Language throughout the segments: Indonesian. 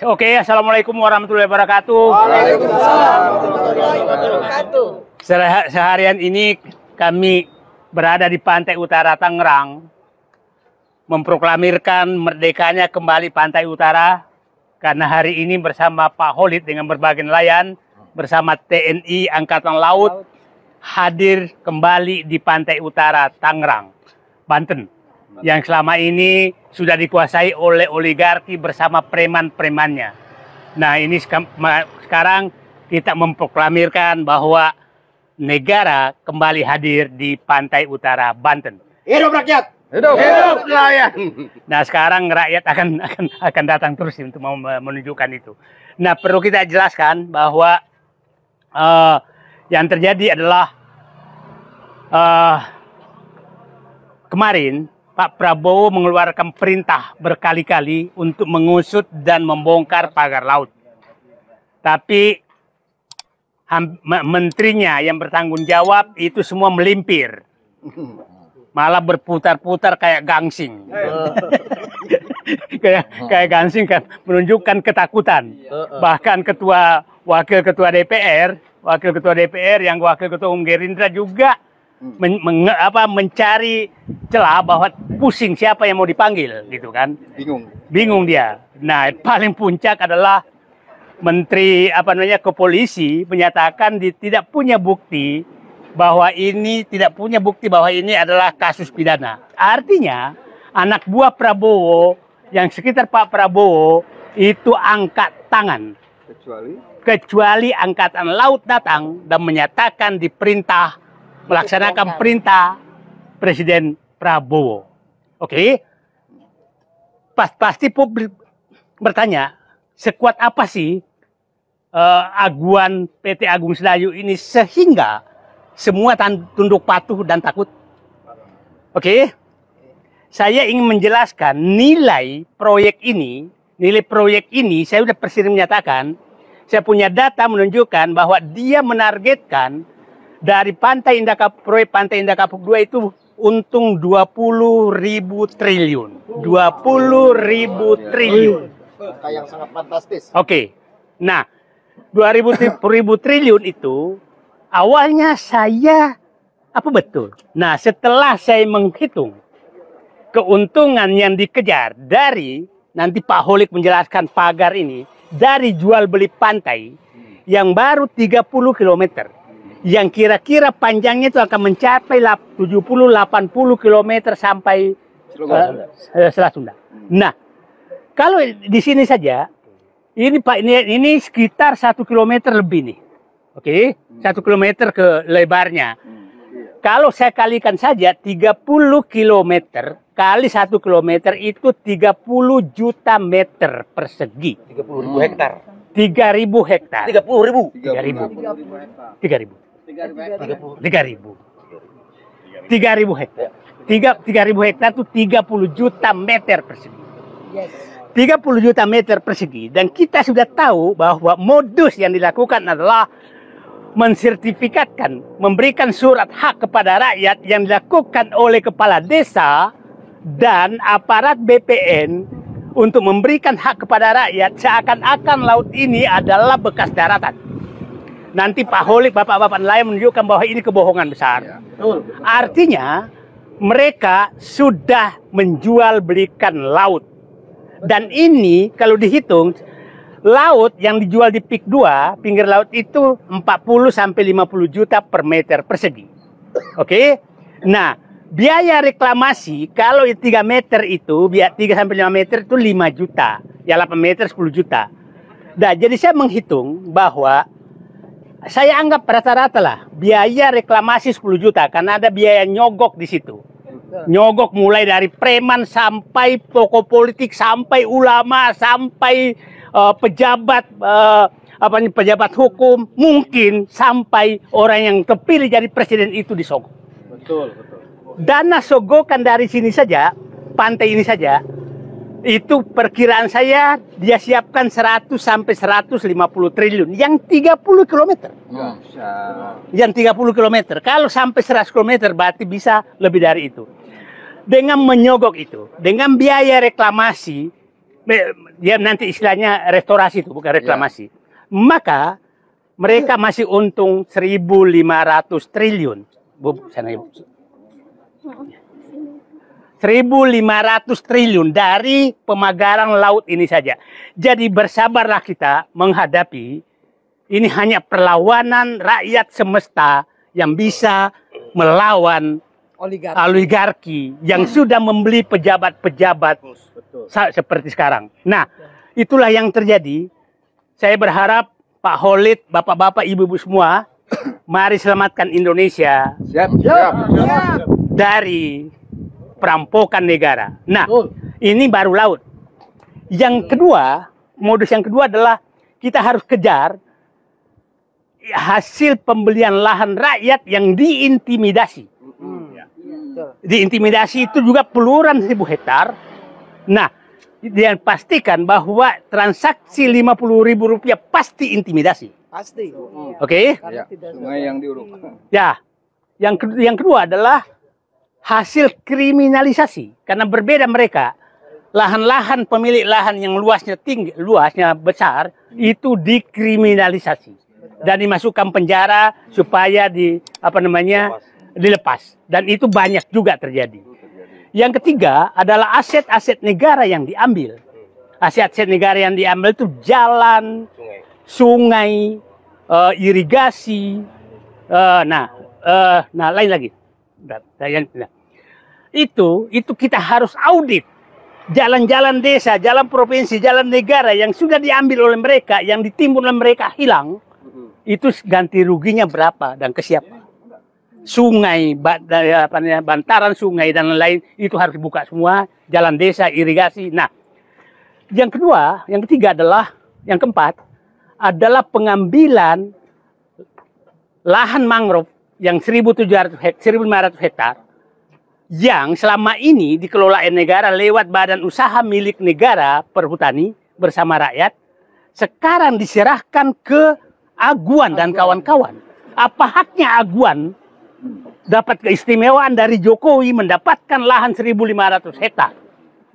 Oke, assalamualaikum warahmatullahi wabarakatuh. Waalaikumsalam warahmatullahi wabarakatuh. Seharian ini kami berada di pantai utara Tangerang, memproklamirkan merdekanya kembali pantai utara, karena hari ini bersama Pak Holid dengan berbagai nelayan, bersama TNI Angkatan Laut, hadir kembali di pantai utara Tangerang, Banten, yang selama ini sudah dikuasai oleh oligarki bersama preman-premannya. Nah, ini sekarang kita memproklamirkan bahwa negara kembali hadir di pantai utara Banten. Hidup rakyat! Hidup nelayan! Nah, sekarang rakyat akan datang terus untuk menunjukkan itu. Nah, perlu kita jelaskan bahwa yang terjadi adalah kemarin Pak Prabowo mengeluarkan perintah berkali-kali untuk mengusut dan membongkar pagar laut. Tapi menterinya yang bertanggung jawab itu semua melimpir. Malah berputar-putar kayak gangsing. kayak gangsing kan, menunjukkan ketakutan. Bahkan wakil ketua DPR yang wakil ketua umum Gerindra juga mencari celah bahwa pusing siapa yang mau dipanggil gitu kan. Bingung dia. Nah, paling puncak adalah menteri kepolisi menyatakan tidak punya bukti bahwa ini adalah kasus pidana. Artinya anak buah Prabowo yang sekitar Pak Prabowo itu angkat tangan kecuali Angkatan Laut datang dan menyatakan diperintah melaksanakan perintah Presiden Prabowo. Oke? Pasti publik bertanya, sekuat apa sih aguan PT Agung Sedayu ini sehingga semua tunduk patuh dan takut? Oke? Saya ingin menjelaskan nilai proyek ini, saya sudah presiden menyatakan, saya punya data menunjukkan bahwa dia menargetkan dari proyek Pantai Indah Kapuk 2 itu untung 20.000 triliun. 20.000 triliun. Angka yang sangat fantastis. Oke. Nah, 20.000 triliun itu awalnya betul? Nah, setelah saya menghitung keuntungan yang dikejar dari, nanti Pak Holid menjelaskan pagar ini, dari jual beli pantai yang baru 30 km. Yang kira-kira panjangnya itu akan mencapai 70-80 km sampai Selat Sunda. Nah, kalau di sini saja, ini Pak, ini sekitar 1 km lebih nih. Oke, 1 km ke lebarnya. Kalau saya kalikan saja 30 km kali 1 km itu 30 juta meter persegi. 30.000 hektar. 3.000 hektar. 30.000. 3.000 hektar. 3.000 hektar itu 30 juta meter persegi. 30 juta meter persegi. Dan kita sudah tahu bahwa modus yang dilakukan adalah mensertifikatkan, memberikan surat hak kepada rakyat yang dilakukan oleh kepala desa dan aparat BPN untuk memberikan hak kepada rakyat seakan-akan laut ini adalah bekas daratan. Nanti Pak Holid, bapak-bapak nelayan menunjukkan bahwa ini kebohongan besar. Artinya mereka sudah menjual belikan laut. Dan ini kalau dihitung, laut yang dijual di PIK 2, pinggir laut itu 40-50 juta per meter persegi. Oke? Nah, biaya reklamasi kalau 3 meter itu, 3-5 meter itu 5 juta. Ya 8 meter 10 juta. Nah, jadi saya menghitung bahwa saya anggap rata-rata lah biaya reklamasi 10 juta karena ada biaya nyogok di situ. Nyogok mulai dari preman sampai tokoh politik, sampai ulama, sampai pejabat pejabat hukum, mungkin sampai orang yang terpilih jadi presiden itu disogok. Betul. Dana sogokan dari sini saja, pantai ini saja, itu perkiraan saya dia siapkan 100 sampai 150 triliun yang 30 km. Yang 30 km. Kalau sampai 100 km berarti bisa lebih dari itu. Dengan menyogok itu, dengan biaya reklamasi dia nanti istilahnya restorasi itu, bukan reklamasi. Maka mereka masih untung 1.500 triliun. Bu, sana ibu. 1.500 triliun dari pemagaran laut ini saja. Jadi bersabarlah kita menghadapi ini hanya perlawanan rakyat semesta yang bisa melawan oligarki yang sudah membeli pejabat-pejabat seperti sekarang. Nah, itulah yang terjadi. Saya berharap Pak Khalid, bapak-bapak, ibu-ibu semua, mari selamatkan Indonesia dari perampokan negara. Nah, ini baru laut. Yang kedua, modus yang kedua adalah kita harus kejar hasil pembelian lahan rakyat yang diintimidasi. Diintimidasi itu juga puluhan ribu hektar. Nah, dia pastikan bahwa transaksi Rp50.000 pasti intimidasi. Pasti. Oke? Ya, sungai yang diuruk. Ya, yang kedua adalah hasil kriminalisasi. Karena berbeda mereka. Lahan-lahan pemilik lahan yang luasnya tinggi, luasnya besar, itu dikriminalisasi dan dimasukkan penjara supaya dilepas. Dan itu banyak juga terjadi. Yang ketiga adalah aset-aset negara yang diambil. Aset-aset negara yang diambil itu jalan, sungai, irigasi, lain lagi. Itu kita harus audit. Jalan-jalan desa, jalan provinsi, jalan negara yang sudah diambil oleh mereka, yang ditimbun oleh mereka hilang, itu ganti ruginya berapa dan ke siapa? Sungai, bantaran sungai dan lain-lain itu harus dibuka semua, jalan desa, irigasi. Nah, yang ketiga adalah, yang keempat adalah pengambilan lahan mangrove yang 1.500 hektar yang selama ini dikelola negara lewat badan usaha milik negara perhutani bersama rakyat, sekarang diserahkan ke Aguan dan kawan-kawan. Apa haknya Aguan dapat keistimewaan dari Jokowi mendapatkan lahan 1.500 hektar?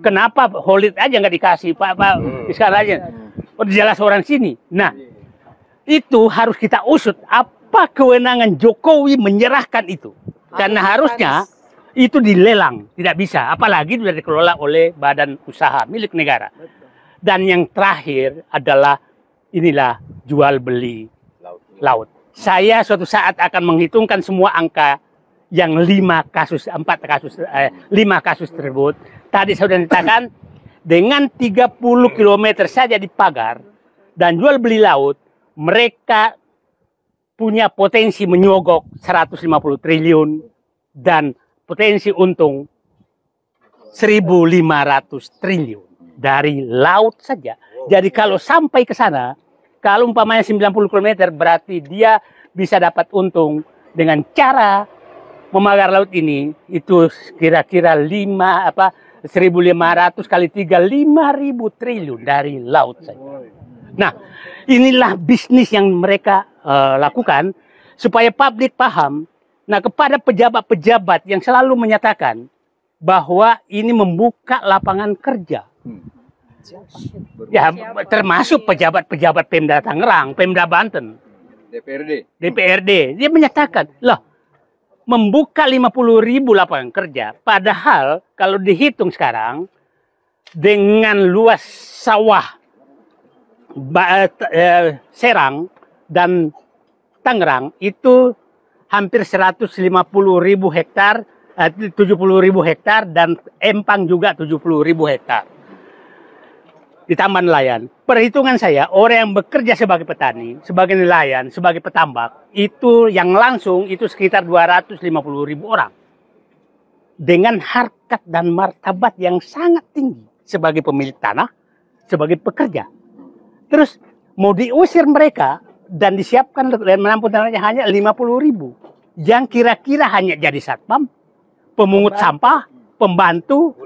Kenapa Khalid aja nggak dikasih, Pak sekarang aja? Oh, jelas orang sini. Nah, itu harus kita usut. Apa kewenangan Jokowi menyerahkan itu? Karena harusnya itu dilelang, tidak bisa. Apalagi sudah dikelola oleh badan usaha milik negara. Dan yang terakhir adalah inilah jual beli laut. Saya suatu saat akan menghitungkan semua angka yang 5 kasus tersebut. Tadi saya sudah nyatakan dengan 30 km saja dipagar dan jual beli laut, mereka punya potensi menyogok 150 triliun dan potensi untung 1.500 triliun dari laut saja. Jadi kalau sampai ke sana, kalau umpamanya 90 km berarti dia bisa dapat untung dengan cara memagar laut ini itu kira-kira 1.500 kali 3 5.000 triliun dari laut saja. Nah, inilah bisnis yang mereka lakukan supaya publik paham. Nah, kepada pejabat-pejabat yang selalu menyatakan bahwa ini membuka lapangan kerja. Ya, termasuk pejabat-pejabat Pemda Tangerang, Pemda Banten, DPRD. Dia menyatakan, loh, membuka 50.000 lapangan kerja. Padahal kalau dihitung sekarang, dengan luas sawah Serang dan Tangerang itu hampir 150.000 hektar, 70.000 hektar, dan Empang juga 70.000 hektar. Ditambah nelayan. Perhitungan saya, orang yang bekerja sebagai petani, sebagai nelayan, sebagai petambak, itu yang langsung itu sekitar 250.000 orang. Dengan harkat dan martabat yang sangat tinggi sebagai pemilik tanah, sebagai pekerja. Terus mau diusir mereka dan disiapkan dan menampung tanahnya hanya 50.000. Yang kira-kira hanya jadi satpam, pemungut sampah, pembantu,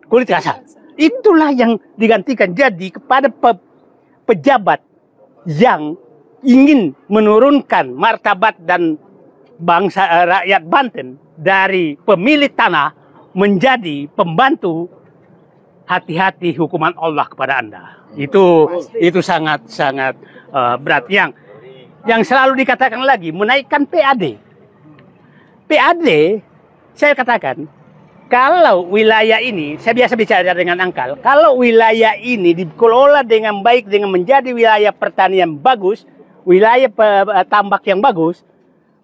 kulit kasar. Itulah yang digantikan. Jadi kepada pejabat yang ingin menurunkan martabat dan bangsa rakyat Banten dari pemilik tanah menjadi pembantu hati-hati hukuman Allah kepada Anda. Itu sangat berat. Yang selalu dikatakan lagi menaikkan PAD. PAD, saya katakan, kalau wilayah ini, saya biasa bicara dengan Angkal, kalau wilayah ini dikelola dengan baik, dengan menjadi wilayah pertanian bagus, wilayah tambak yang bagus,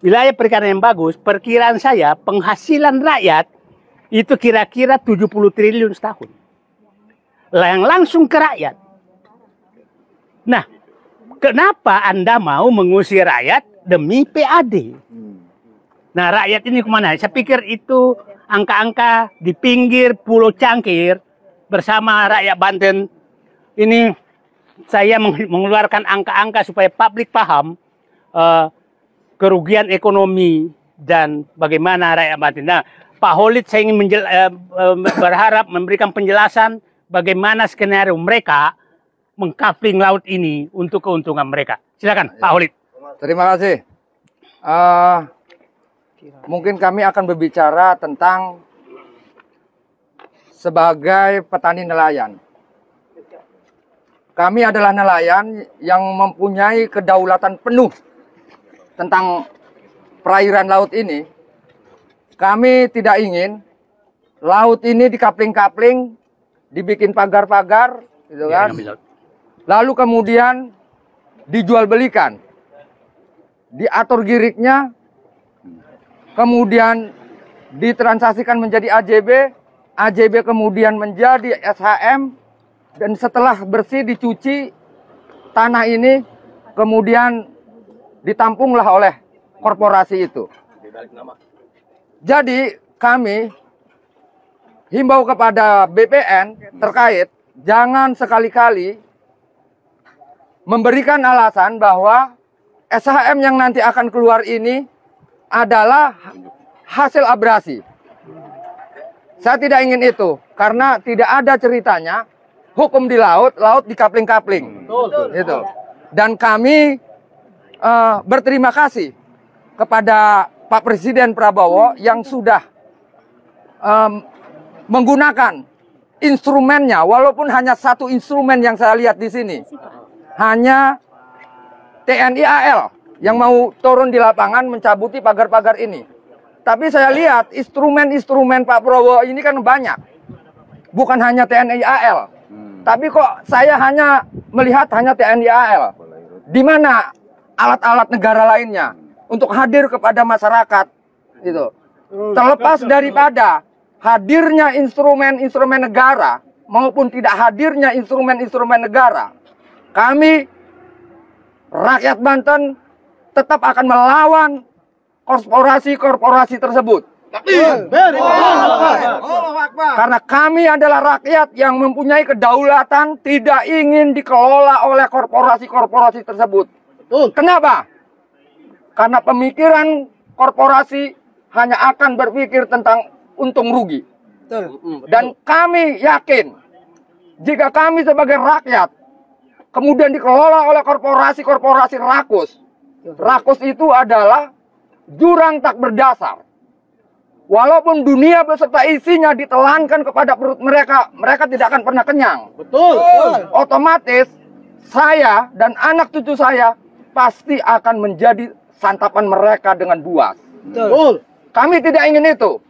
wilayah perikanan yang bagus, perkiraan saya penghasilan rakyat itu kira-kira 70 triliun setahun. Yang langsung ke rakyat. Nah, kenapa Anda mau mengusir rakyat demi PAD? Nah, rakyat ini kemana? Saya pikir itu angka-angka di pinggir Pulau Cangkir bersama rakyat Banten. Ini saya mengeluarkan angka-angka supaya publik paham kerugian ekonomi dan bagaimana rakyat Banten. Nah, Pak Holid saya ingin berharap memberikan penjelasan bagaimana skenario mereka mengkapling laut ini untuk keuntungan mereka. Silakan, Pak Holid. Terima kasih. Mungkin kami akan berbicara tentang sebagai petani nelayan. Kami adalah nelayan yang mempunyai kedaulatan penuh tentang perairan laut ini. Kami tidak ingin laut ini dikapling-kapling, dibikin pagar-pagar, gitu kan? Lalu kemudian dijual belikan, diatur giriknya, kemudian ditransaksikan menjadi AJB, AJB kemudian menjadi SHM, dan setelah bersih dicuci, tanah ini kemudian ditampunglah oleh korporasi itu. Jadi kami himbau kepada BPN terkait, jangan sekali-kali memberikan alasan bahwa SHM yang nanti akan keluar ini adalah hasil abrasi. Saya tidak ingin itu, karena tidak ada ceritanya hukum di laut, laut dikapling-kapling. Gitu. Dan kami berterima kasih kepada Pak Presiden Prabowo yang sudah menggunakan instrumennya, walaupun hanya satu instrumen yang saya lihat di sini, hanya TNI AL yang mau turun di lapangan mencabuti pagar-pagar ini. Tapi saya lihat instrumen-instrumen Pak Prabowo ini kan banyak. Bukan hanya TNI AL. Tapi kok saya hanya melihat hanya TNI AL. Di mana alat-alat negara lainnya untuk hadir kepada masyarakat gitu. Terlepas daripada hadirnya instrumen-instrumen negara maupun tidak hadirnya instrumen-instrumen negara, kami rakyat Banten tetap akan melawan korporasi-korporasi tersebut. Karena kami adalah rakyat yang mempunyai kedaulatan, tidak ingin dikelola oleh korporasi-korporasi tersebut. Kenapa? Karena pemikiran korporasi hanya akan berpikir tentang untung rugi. Dan kami yakin, jika kami sebagai rakyat kemudian dikelola oleh korporasi-korporasi rakus. Rakus itu adalah jurang tak berdasar. Walaupun dunia beserta isinya ditelankan kepada perut mereka, mereka tidak akan pernah kenyang. Betul. Otomatis saya dan anak cucu saya pasti akan menjadi santapan mereka dengan buas. Betul. Kami tidak ingin itu.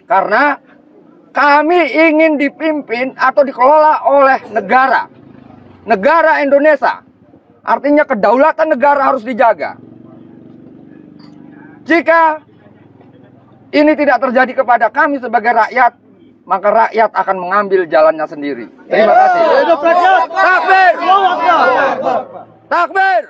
Karena kami ingin dipimpin atau dikelola oleh negara. Negara Indonesia. Artinya kedaulatan negara harus dijaga. Jika ini tidak terjadi kepada kami sebagai rakyat, maka rakyat akan mengambil jalannya sendiri. Terima kasih. Takbir! Takbir!